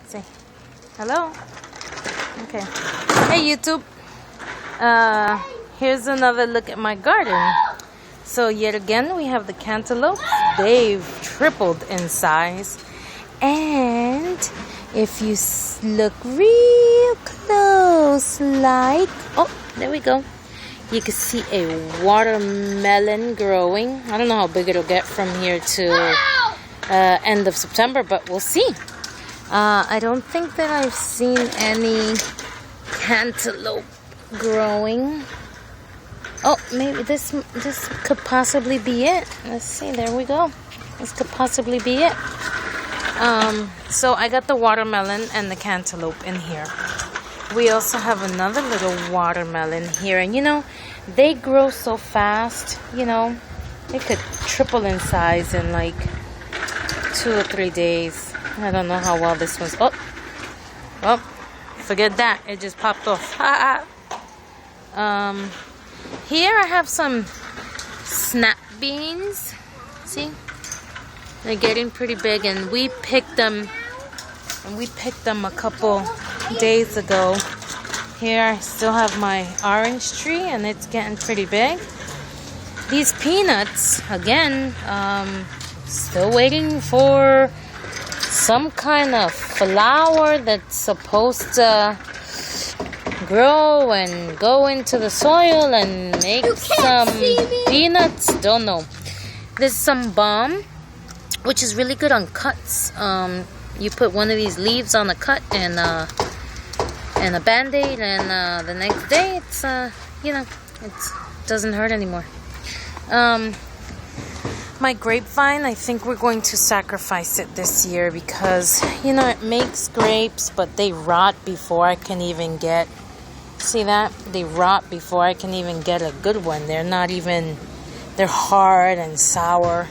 Say hello. Okay. Hey YouTube. Here's another look at my garden. So yet again we have the cantaloupes. They've tripled in size. And if you look real close, like, oh, there we go. You can see a watermelon growing. I don't know how big it'll get from here to end of September, but we'll see. I don't think that I've seen any cantaloupe growing. Oh, maybe this could possibly be it. Let's see. There we go. This could possibly be it. So I got the watermelon and the cantaloupe in here. We also have another little watermelon here. And, you know, they grow so fast. You know, they could triple in size in like 2 or 3 days. I don't know how well this one's. Oh, forget that. It just popped off. Here I have some snap beans. See? They're getting pretty big, and we picked them a couple days ago. Here I still have my orange tree, and it's getting pretty big. These peanuts, again, still waiting for some kind of flower that's supposed to grow and go into the soil and make some peanuts. Don't know. There's some balm, which is really good on cuts. You put one of these leaves on a cut and a Band-Aid, and the next day it's it doesn't hurt anymore. My grapevine, I think we're going to sacrifice it this year because, you know, it makes grapes, but they rot before I can even get. See that? They rot before I can even get a good one. They're not even. They're hard and sour.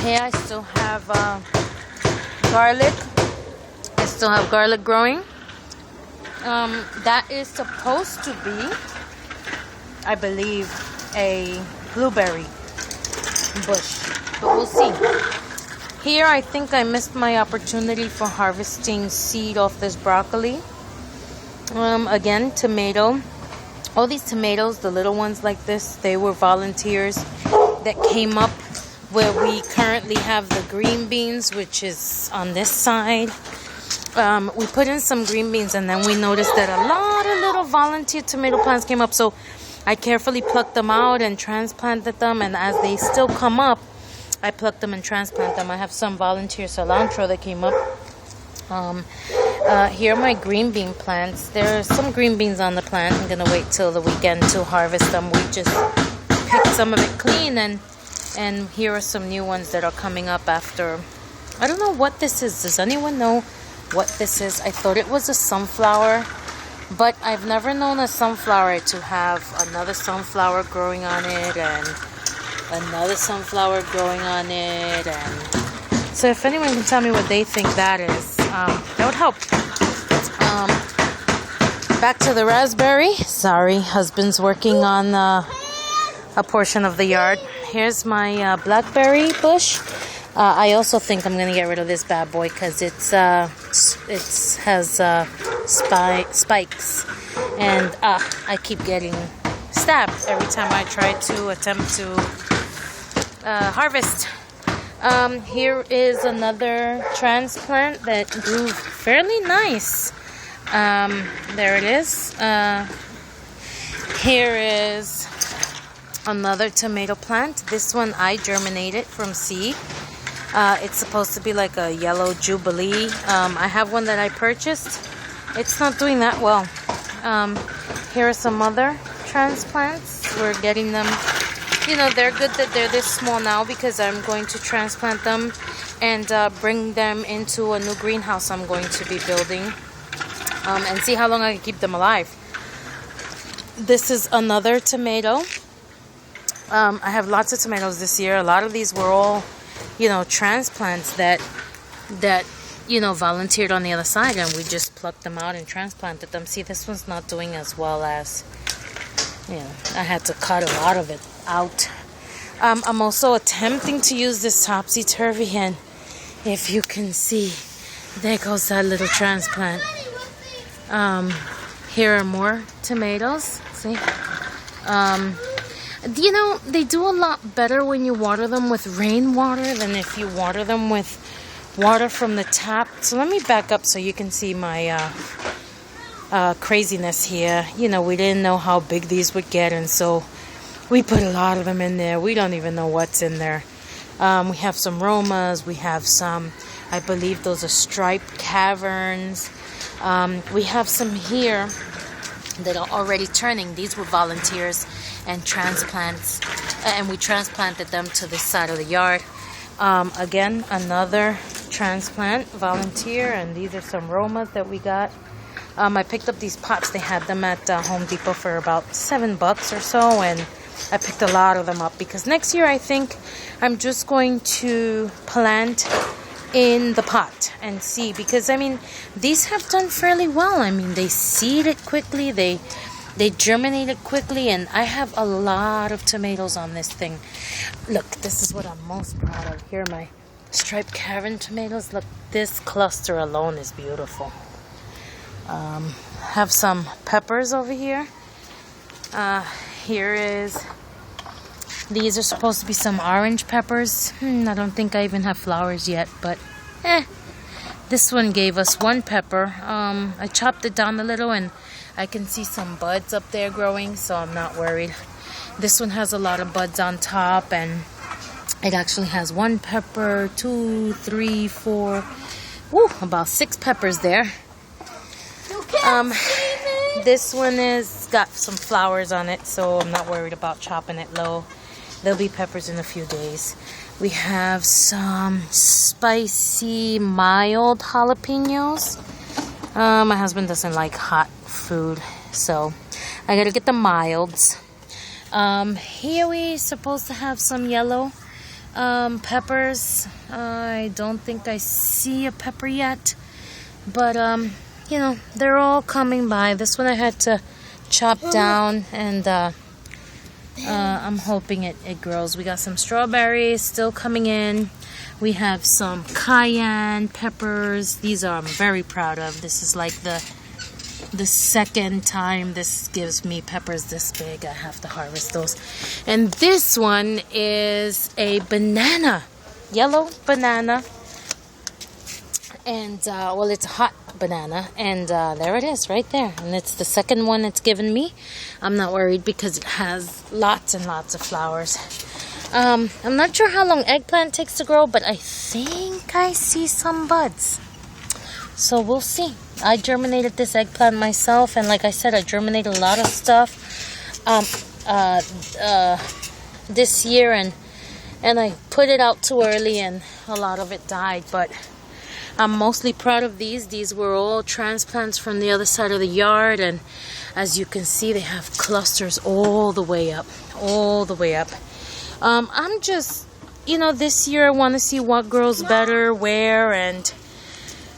Here I still have garlic. I still have garlic growing. That is supposed to be, I believe, a blueberry bush, but we'll see. Here I think I missed my opportunity for harvesting seed off this broccoli. Again, tomato. All these tomatoes, the little ones like this, they were volunteers that came up where we currently have the green beans, which is on this side. We put in some green beans, and then we noticed that a lot of little volunteer tomato plants came up. So I carefully plucked them out and transplanted them. And as they still come up, I pluck them and transplant them. I have some volunteer cilantro that came up. Here are my green bean plants. There are some green beans on the plant. I'm going to wait till the weekend to harvest them. We just picked some of it clean, and here are some new ones that are coming up after. I don't know what this is. Does anyone know what this is? I thought it was a sunflower, but I've never known a sunflower to have another sunflower growing on it and another sunflower growing on it. And so if anyone can tell me what they think that is, that would help. Back to the raspberry. Sorry, husband's working on a portion of the yard. Here's my blackberry bush. I also think I'm going to get rid of this bad boy because it has spikes, and I keep getting stabbed every time I try to attempt to harvest. Here is another transplant that grew fairly nice. There it is. Here is another tomato plant. This one I germinated from seed. It's supposed to be like a yellow jubilee. I have one that I purchased. It's not doing that well. Here are some other transplants. We're getting them. You know, they're good that they're this small now because I'm going to transplant them and bring them into a new greenhouse I'm going to be building, and see how long I can keep them alive. This is another tomato. I have lots of tomatoes this year. A lot of these were all, you know, transplants that volunteered on the other side, and we just plucked them out and transplanted them. See, this one's not doing as well as, I had to cut a lot of it out. I'm also attempting to use this topsy-turvy, and If you can see, there goes that little transplant. Here are more tomatoes. See? You know, they do a lot better when you water them with rainwater than if you water them with water from the tap. So let me back up so you can see my craziness here. You know, we didn't know how big these would get, and so we put a lot of them in there. We don't even know what's in there. We have some Romas. We have some, I believe those are striped caverns. We have some here that are already turning. These were volunteers and transplants, and we transplanted them to this side of the yard. Again, another transplant volunteer, and these are some Romas that we got. I picked up these pots. They had them at Home Depot for about $7 or so, and I picked a lot of them up because next year I think I'm just going to plant in the pot and see, because I mean these have done fairly well. I mean, they seeded quickly, they germinated quickly, and I have a lot of tomatoes on this thing. Look, this is what I'm most proud of. Here are my striped cavern tomatoes. Look, this cluster alone is beautiful. Have some peppers over here. These are supposed to be some orange peppers. I don't think I even have flowers yet, but this one gave us one pepper. I chopped it down a little, and I can see some buds up there growing, so I'm not worried. This one has a lot of buds on top, and it actually has one pepper, 2, 3, 4, about 6 peppers there. This one is got some flowers on it, so I'm not worried about chopping it low. There'll be peppers in a few days. We have some spicy, mild jalapenos. My husband doesn't like hot food, so I gotta get the milds. Here we're supposed to have some yellow peppers. I don't think I see a pepper yet, but you know, they're all coming by. This one I had to chop down, and I'm hoping it grows. We got some strawberries still coming in. We have some cayenne peppers. These are I'm very proud of. This is like the second time this gives me peppers this big. I have to harvest those. And this one is a banana, yellow banana. And well, it's a hot banana, and there it is right there, and it's the second one it's given me. I'm not worried because it has lots and lots of flowers. I'm not sure how long eggplant takes to grow, but I think I see some buds, so we'll see. I germinated this eggplant myself, and like I said, I germinated a lot of stuff this year, and I put it out too early, and a lot of it died, but I'm mostly proud of these. These were all transplants from the other side of the yard, and as you can see, they have clusters all the way up, all the way up. I'm just, you know, this year I want to see what grows better, where, and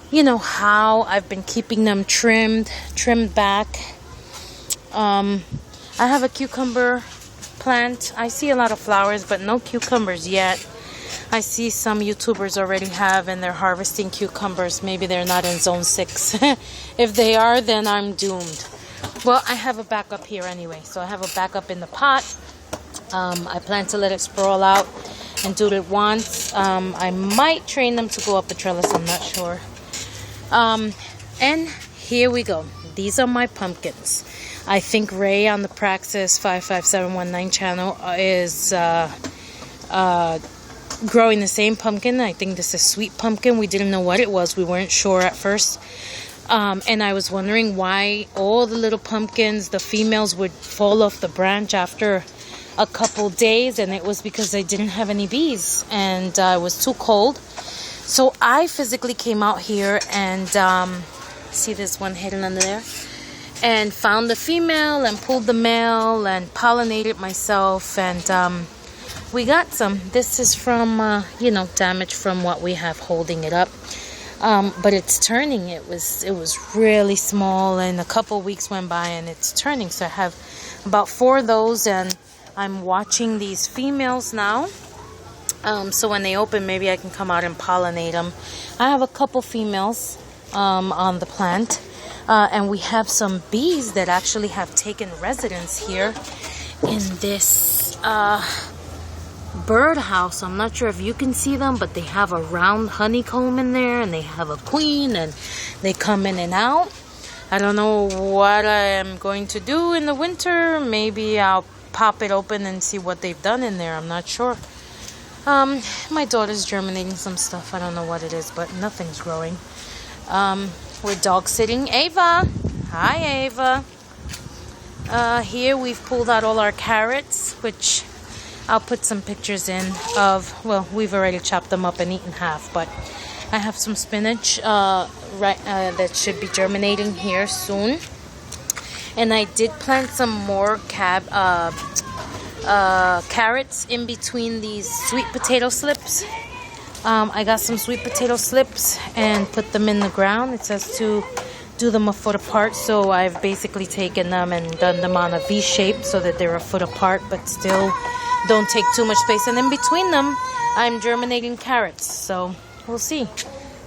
you know how. I've been keeping them trimmed back. I have a cucumber plant. I see a lot of flowers, but no cucumbers yet. I see some YouTubers already have, and they're harvesting cucumbers. Maybe they're not in zone 6. If they are, then I'm doomed. Well, I have a backup here anyway. So I have a backup in the pot. I plan to let it sprawl out and do it once. I might train them to go up a trellis. I'm not sure. And here we go. These are my pumpkins. I think Ray on the Praxis 55719 channel is growing the same pumpkin. I think this is sweet pumpkin. We didn't know what it was. We weren't sure at first. And I was wondering why all the little pumpkins, the females, would fall off the branch after a couple days, and it was because they didn't have any bees, and it was too cold. So I physically came out here and see this one hidden under there, and found the female and pulled the male and pollinated myself, and we got some. This is from you know, damage from what we have holding it up, but it's turning. It was really small, and a couple weeks went by and it's turning. So I have about 4 of those, and I'm watching these females now. So when they open, maybe I can come out and pollinate them. I have a couple females on the plant. And we have some bees that actually have taken residence here in this birdhouse. I'm not sure if you can see them, but they have a round honeycomb in there, and they have a queen, and they come in and out. I don't know what I am going to do in the winter. Maybe I'll pop it open and see what they've done in there. I'm not sure. My daughter's germinating some stuff. I don't know what it is, but nothing's growing. We're dog sitting Ava. Hi, Ava. Here we've pulled out all our carrots, which I'll put some pictures in of. Well, we've already chopped them up and eaten half, but I have some spinach that should be germinating here soon. And I did plant some more carrots in between these sweet potato slips. I got some sweet potato slips and put them in the ground. It says to do them a foot apart, so I've basically taken them and done them on a V shape so that they're a foot apart but still don't take too much space. And in between them, I'm germinating carrots, so we'll see.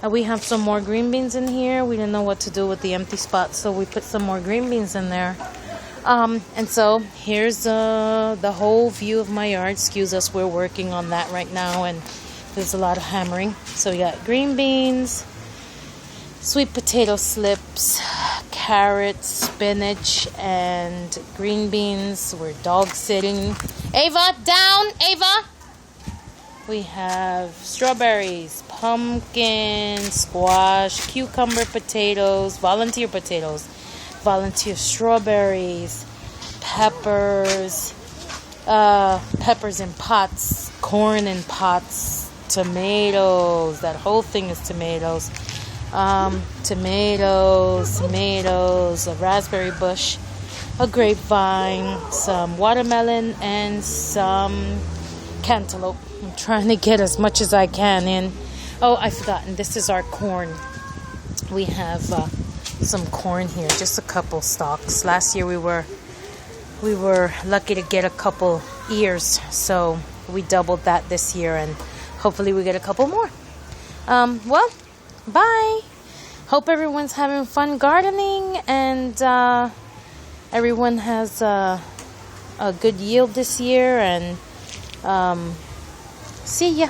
We have some more green beans in here. We didn't know what to do with the empty spots, so we put some more green beans in there. And so here's the whole view of my yard. Excuse us, we're working on that right now, and there's a lot of hammering. So we got green beans, sweet potato slips, carrots, spinach, and green beans. We're dog sitting. Ava, down, Ava! We have strawberries, pumpkin, squash, cucumber potatoes, volunteer strawberries, peppers, peppers in pots, corn in pots, tomatoes. That whole thing is tomatoes. Tomatoes, a raspberry bush, a grapevine, some watermelon, and some cantaloupe. I'm trying to get as much as I can in. Oh, I forgot. And this is our corn. We have some corn here, just a couple stalks. Last year we were lucky to get a couple ears, so we doubled that this year, and hopefully we get a couple more. Well, bye. Hope everyone's having fun gardening, and everyone has a good yield this year, and see ya.